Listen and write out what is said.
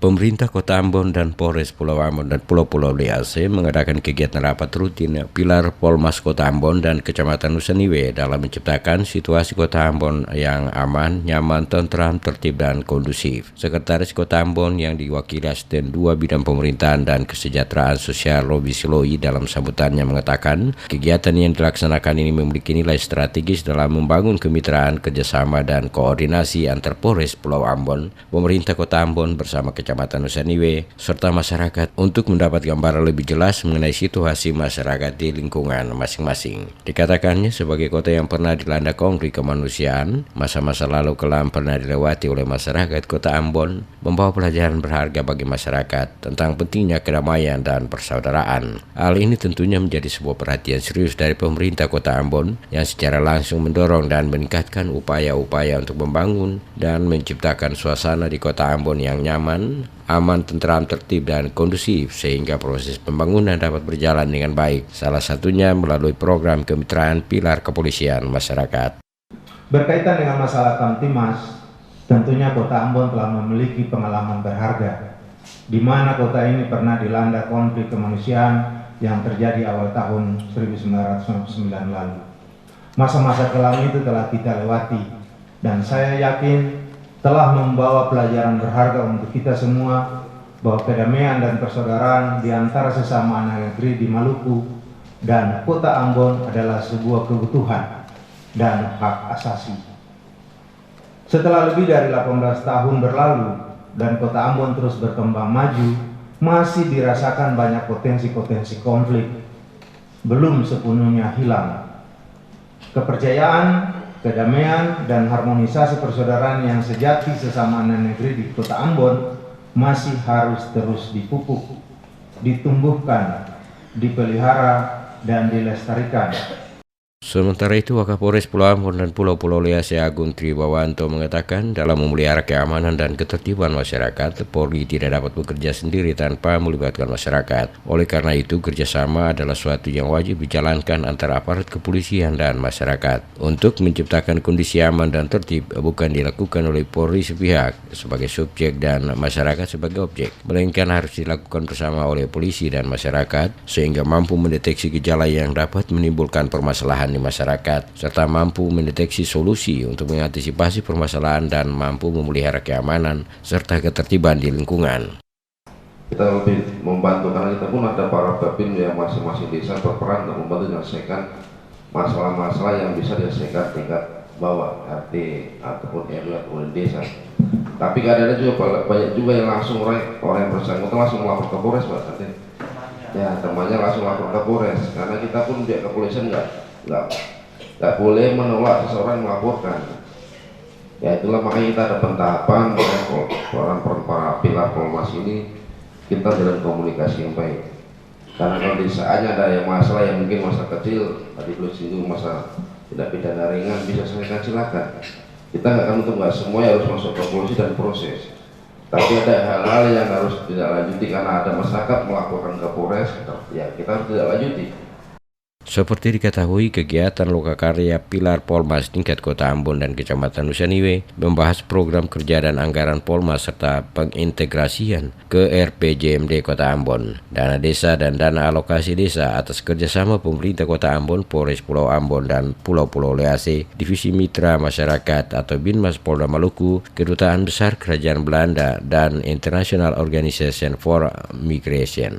Pemerintah Kota Ambon dan Polres Pulau Ambon dan Pulau-Pulau Lease mengadakan kegiatan rapat rutin Pilar Polmas Kota Ambon dan Kecamatan Nusaniwe dalam menciptakan situasi Kota Ambon yang aman, nyaman, tentram, tertib, dan kondusif. Sekretaris Kota Ambon yang diwakili Asisten 2 Bidang Pemerintahan dan Kesejahteraan Sosial Robi Siloi dalam sambutannya mengatakan kegiatan yang dilaksanakan ini memiliki nilai strategis dalam membangun kemitraan, kerjasama, dan koordinasi antar Polres Pulau Ambon, pemerintah Kota Ambon bersama Kecamatan Nusaniwe, serta masyarakat untuk mendapat gambaran lebih jelas mengenai situasi masyarakat di lingkungan masing-masing. Dikatakannya sebagai kota yang pernah dilanda konflik kemanusiaan, masa-masa lalu kelam pernah dilewati oleh masyarakat Kota Ambon, membawa pelajaran berharga bagi masyarakat tentang pentingnya kedamaian dan persaudaraan. Hal ini tentunya menjadi sebuah perhatian serius dari pemerintah Kota Ambon yang secara langsung mendorong dan meningkatkan upaya-upaya untuk membangun dan menciptakan suasana di Kota Ambon yang nyaman, aman, tentram, tertib, dan kondusif sehingga proses pembangunan dapat berjalan dengan baik. Salah satunya melalui program kemitraan Pilar Kepolisian Masyarakat. Berkaitan dengan masalah Kamtimas, tentunya Kota Ambon telah memiliki pengalaman berharga, di mana kota ini pernah dilanda konflik kemanusiaan yang terjadi awal tahun 1999 lalu. Masa-masa kelam itu telah kita lewati, dan saya yakin telah membawa pelajaran berharga untuk kita semua bahwa kedamaian dan persaudaraan di antara sesama anak negeri di Maluku dan Kota Ambon adalah sebuah kebutuhan dan hak asasi. Setelah lebih dari 18 tahun berlalu dan Kota Ambon terus berkembang maju, masih dirasakan banyak potensi-potensi konflik belum sepenuhnya hilang. Kepercayaan, kedamaian, dan harmonisasi persaudaraan yang sejati sesama anak negeri di Kota Ambon masih harus terus dipupuk, ditumbuhkan, dipelihara, dan dilestarikan. Sementara itu, Wakapolres Pulau Ambon dan Pulau-Pulau Lease Agung Tribawanto mengatakan dalam memelihara keamanan dan ketertiban masyarakat, Polri tidak dapat bekerja sendiri tanpa melibatkan masyarakat. Oleh karena itu, kerjasama adalah suatu yang wajib dijalankan antara aparat kepolisian dan masyarakat. Untuk menciptakan kondisi aman dan tertib bukan dilakukan oleh Polri sepihak sebagai subjek dan masyarakat sebagai objek, melainkan harus dilakukan bersama oleh polisi dan masyarakat sehingga mampu mendeteksi gejala yang dapat menimbulkan permasalahan di masyarakat, serta mampu mendeteksi solusi untuk mengantisipasi permasalahan dan mampu memelihara keamanan serta ketertiban di lingkungan. Kita lebih membantu karena kita pun ada para babin yang masing-masing desa berperan untuk membantu menyelesaikan masalah-masalah yang bisa diselesaikan tingkat bawah RT ataupun RW ataupun desa. Tapi kadang-kadang juga banyak juga yang langsung orang yang bersangkutan langsung melapor ke Polres, Pak. Ya, temannya langsung lapor ke Polres karena kita pun pihak kepolisian nggak boleh menolak seseorang melaporkan. Ya itulah makanya kita ada pentahapan orang para pilar Polmas ini kita jalan komunikasi yang baik. Karena kalau di saatnya ada yang masalah yang mungkin masalah kecil, tadi belum singgung masalah tidak pidana ringan bisa selesaikan silakan. Kita nggak akan untuk nggak semua harus masuk ke polisi dan proses. Tapi ada hal-hal yang harus tidak lanjuti karena ada masyarakat melaporkan ke Polres, ya kita harus tidak lanjuti. Seperti diketahui, kegiatan lokakarya Pilar Polmas tingkat Kota Ambon dan Kecamatan Nusaniwe membahas program kerja dan anggaran Polmas serta pengintegrasian ke RPJMD Kota Ambon, dana desa dan dana alokasi desa atas kerjasama pemerintah Kota Ambon, Polres Pulau Ambon dan Pulau-Pulau Lease, Divisi Mitra Masyarakat atau Binmas Polda Maluku, Kedutaan Besar Kerajaan Belanda, dan International Organization for Migration.